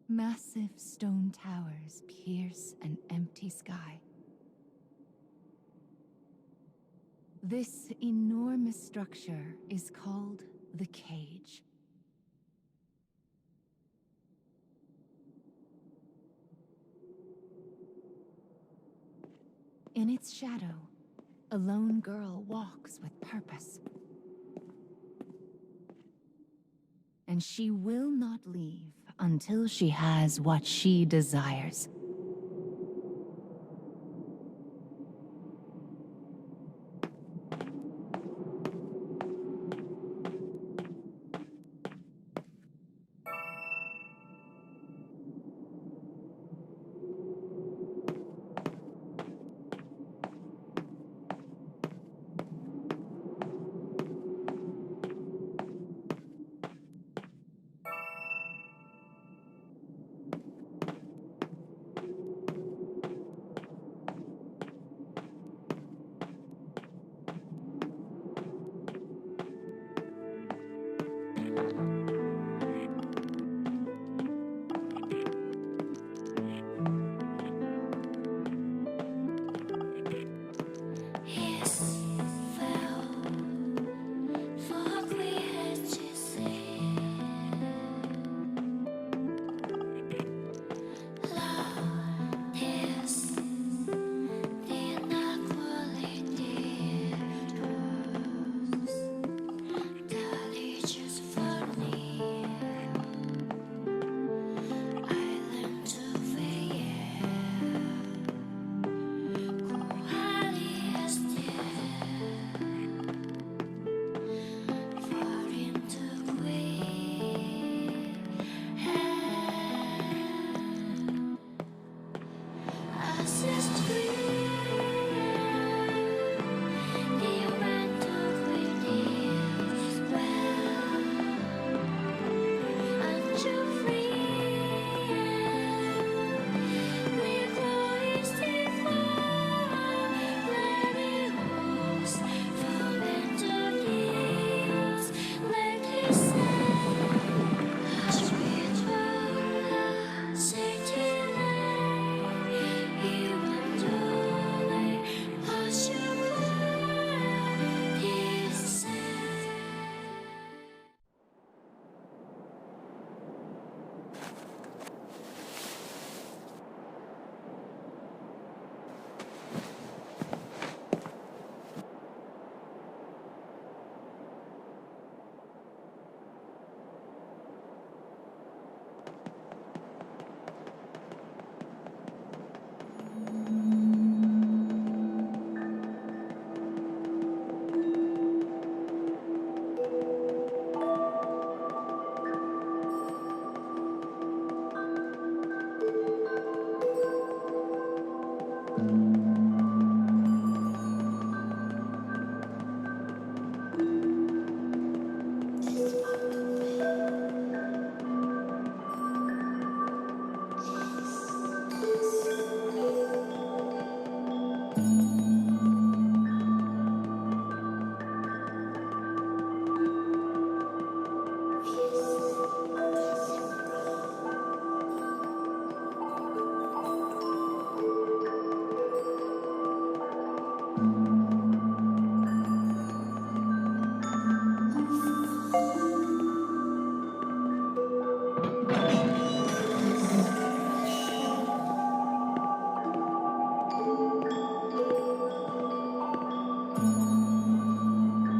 Massive stone towers pierce an empty sky. This enormous structure is called the cage. In its shadow, a lone girl walks with purpose. And she will not leave until she has what she desires.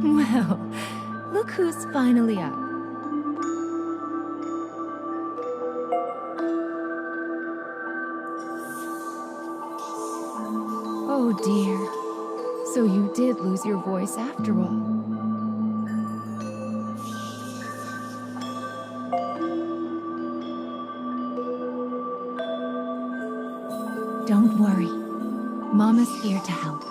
Well, look who's finally up. Oh dear. So you did lose your voice after all. Don't worry. Mama's here to help.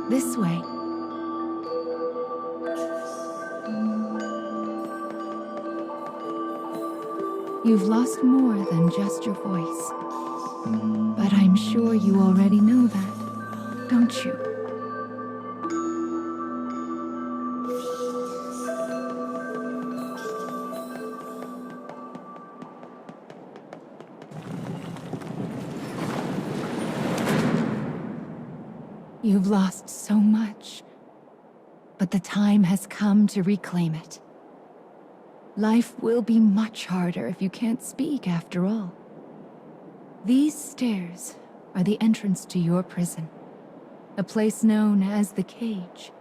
This way. You've lost more than just your voice. But I'm sure you already know that, don't you? You've lost so much, but the time has come to reclaim it. Life will be much harder if you can't speak after all. These stairs are the entrance to your prison, a place known as the Cage.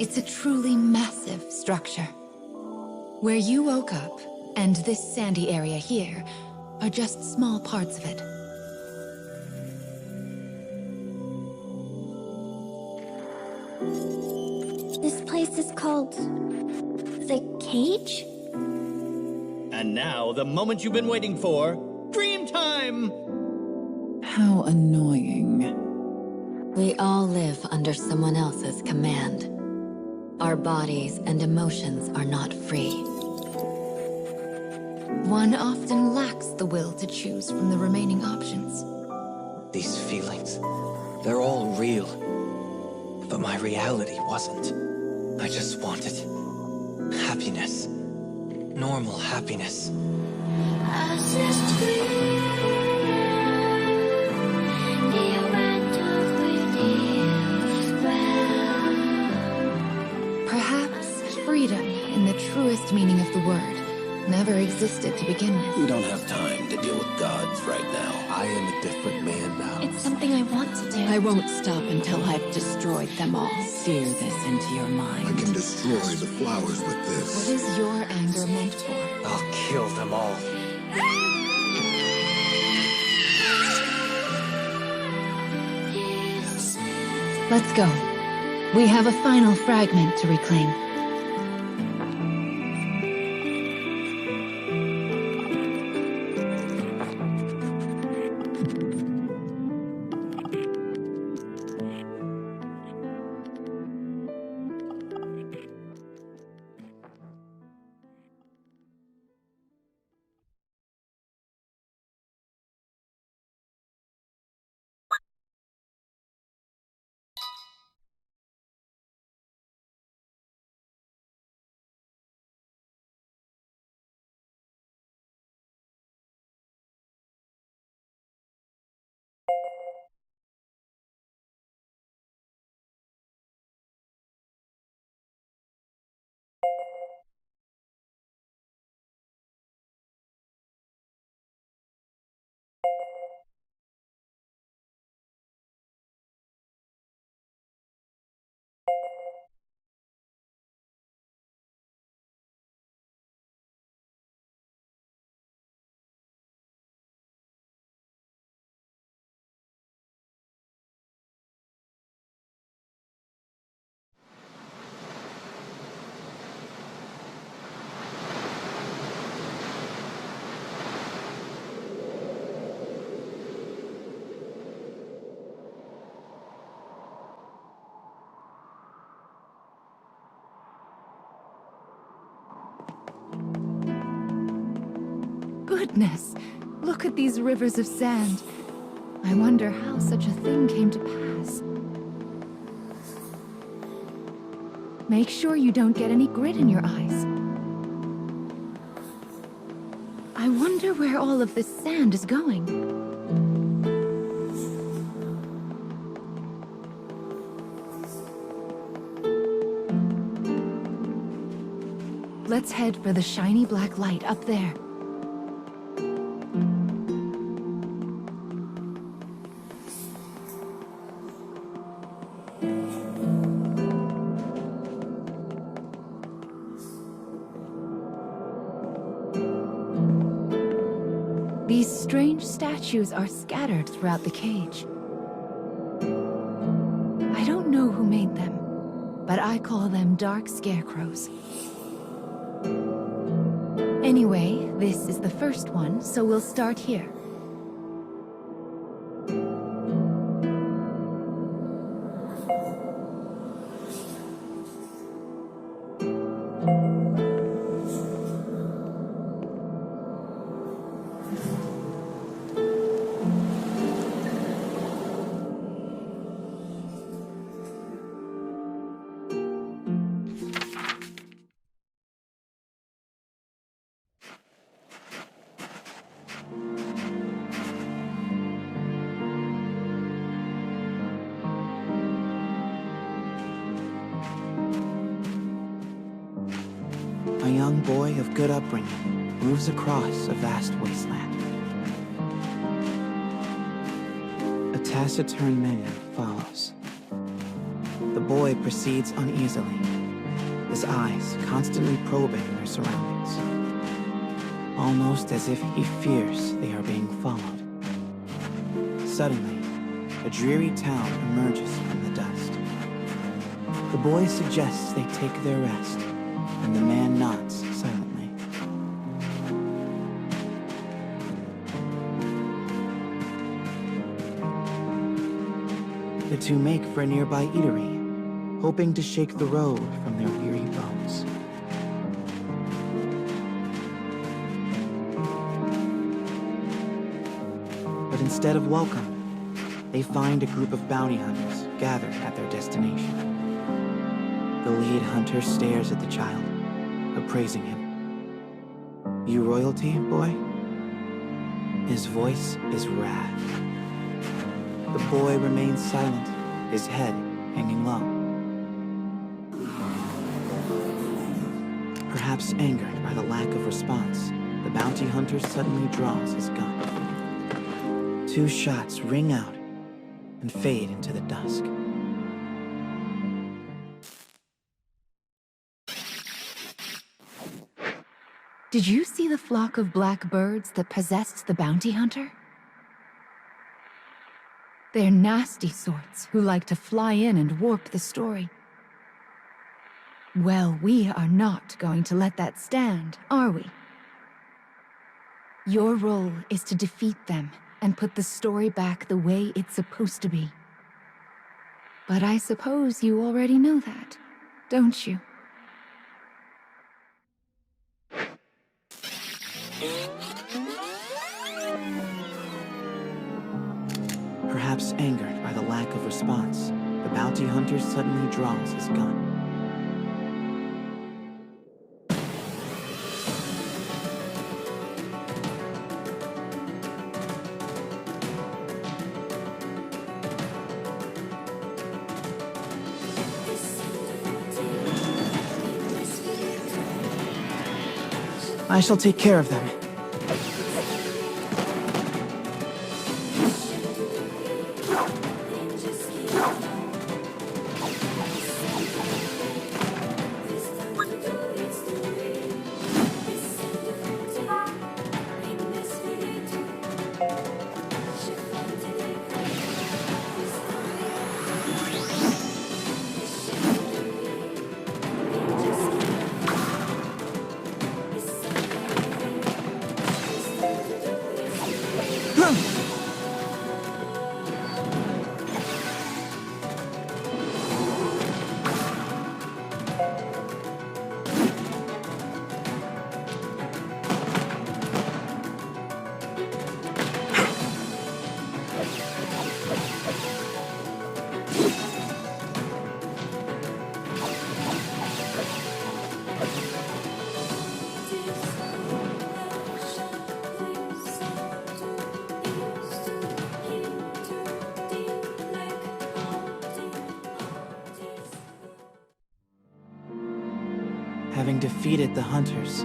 It's a truly massive structure. Where you woke up, and this sandy area here, are just small parts of it. This place is called... the Cage? And now, the moment you've been waiting for, dream time! How annoying. We all live under someone else's command. Our bodies and emotions are not free. One often lacks the will to choose from the remaining options. These feelings, they're all real. But my reality wasn't. I just wanted happiness. Normal happiness. Perhaps freedom, in the truest meaning of the word, never existed to begin with. We don't have time to deal with gods right now. I am a different man now. It's something I want to do. I won't stop until I've destroyed them all. Sear this into your mind. I can destroy the flowers with What this. is your anger meant for? I'll kill them all. Let's go. We have a final fragment to reclaim. Goodness! Look at these rivers of sand. I wonder how such a thing came to pass. Make sure you don't get any grit in your eyes. I wonder where all of this sand is going. Let's head for the shiny black light up there. These strange statues are scattered throughout the cage. I don't know who made them, but I call them dark scarecrows. Anyway, this is the first one, so we'll start here. a young boy of good upbringing moves across a vast wasteland. A taciturn man follows. The boy proceeds uneasily, his eyes constantly probing their surroundings, almost as if he fears they are being followed. Suddenly, a dreary town emerges from the dust. The boy suggests they take their rest, and the man nods silently. The two make for a nearby eatery, hoping to shake the road from their weary bones. But instead of welcome, they find a group of bounty hunters gathered at their destination. The lead hunter stares at the child, appraising him. "You royalty, boy?" His voice is wrath. The boy remains silent, his head hanging low. Perhaps angered by the lack of response, the bounty hunter suddenly draws his gun. 2 shots ring out and fade into the dusk. Did you see the flock of black birds that possessed the bounty hunter? They're nasty sorts who like to fly in and warp the story. Well, we are not going to let that stand, are we? Your role is to defeat them and put the story back the way it's supposed to be. But I suppose you already know that, don't you? Perhaps angered by the lack of response, the bounty hunter suddenly draws his gun. I shall take care of them. Having defeated the hunters,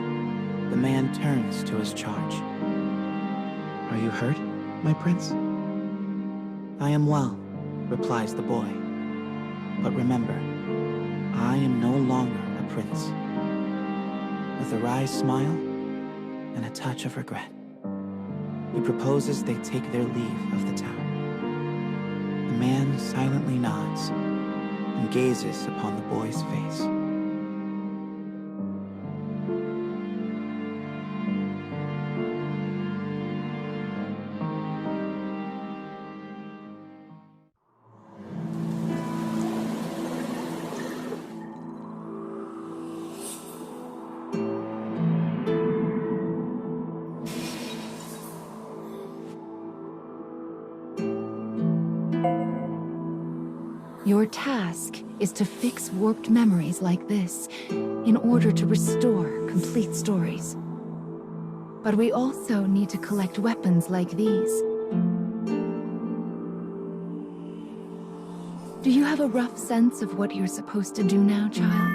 the man turns to his charge. "Are you hurt, my prince?" "I am well," replies the boy. "But remember, I am no longer a prince." With a wry smile and a touch of regret, he proposes they take their leave of the town. The man silently nods and gazes upon the boy's face. Your task is to fix warped memories like this in order to restore complete stories. But we also need to collect weapons like these. Do you have a rough sense of what you're supposed to do now, child?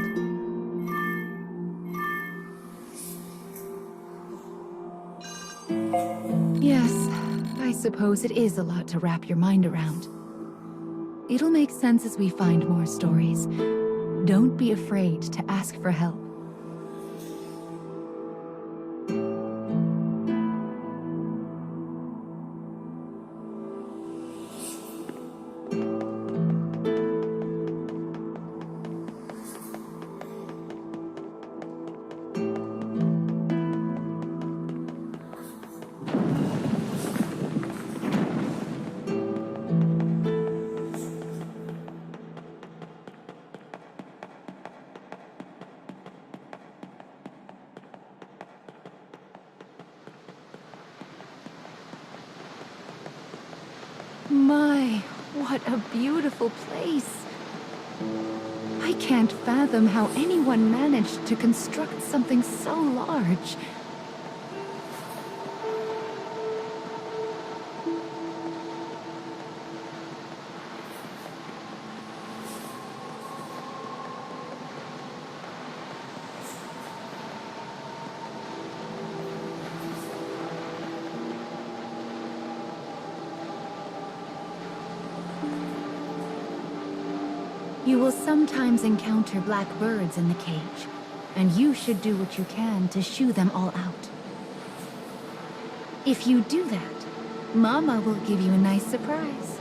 suppose it is a lot to wrap your mind around. It'll make sense as we find more stories. Don't be afraid to ask for help. My, what a beautiful place. I can't fathom how anyone managed to construct something so large. You will sometimes encounter black birds in the cage, and you should do what you can to shoo them all out. If you do that, Mama will give you a nice surprise.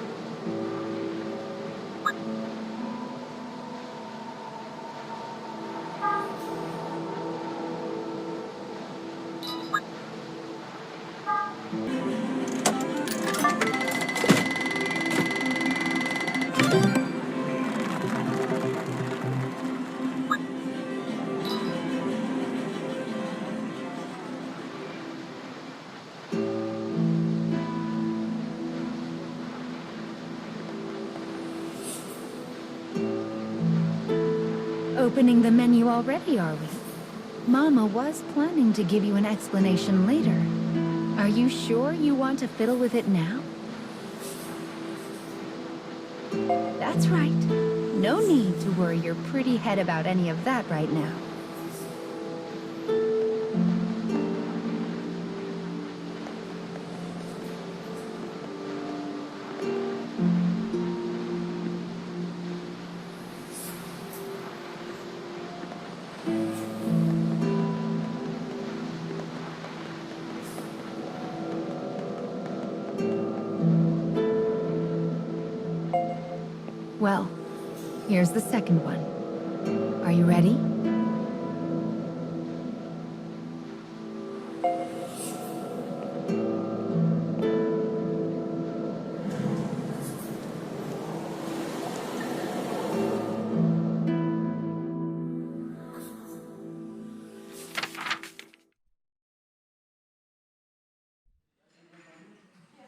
Opening the menu already, are we? Mama was planning to give you an explanation later. Are you sure you want to fiddle with it now? That's right. No need to worry your pretty head about any of that right now. Well, here's the second one. Are you ready?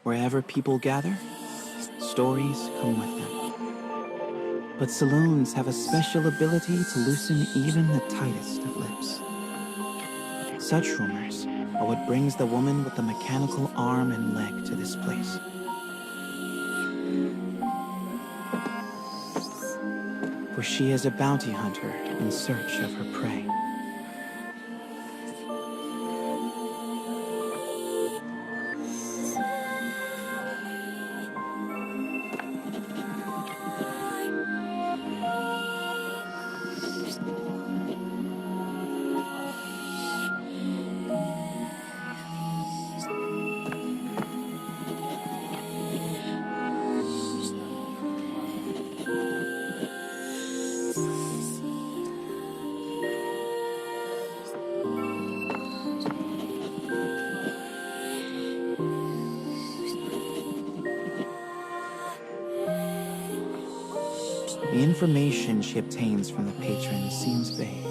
Wherever people gather, stories come with them. But saloons have a special ability to loosen even the tightest of lips. Such rumors are what brings the woman with the mechanical arm and leg to this place. For she is a bounty hunter in search of her prey. The information she obtains from the patrons seems vague,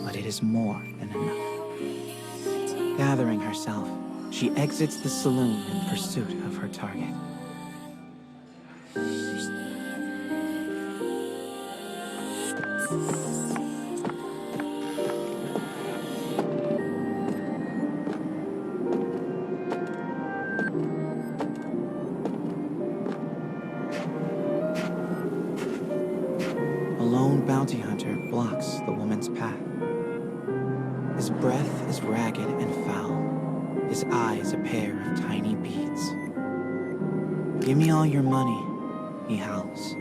but it is more than enough. Gathering herself, she exits the saloon in pursuit of her target. Bounty hunter blocks the woman's path. His breath is ragged and foul, his eyes a pair of tiny beads. Give me all your money, he howls.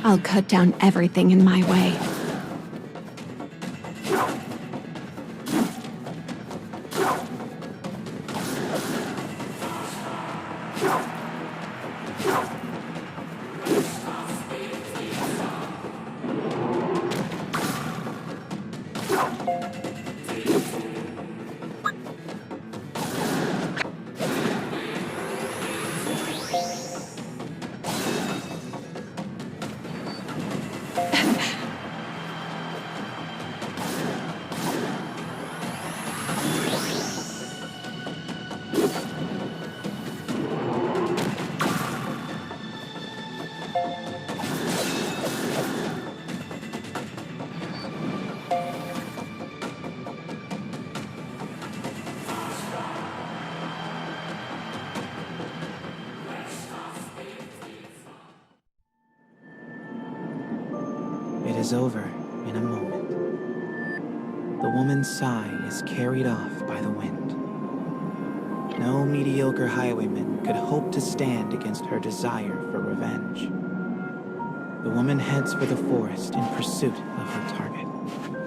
I'll cut down everything in my way. It is over in a moment. The woman's sigh is carried off by the wind. No mediocre highwayman could hope to stand against her desire for revenge. The woman heads for the forest in pursuit of her target.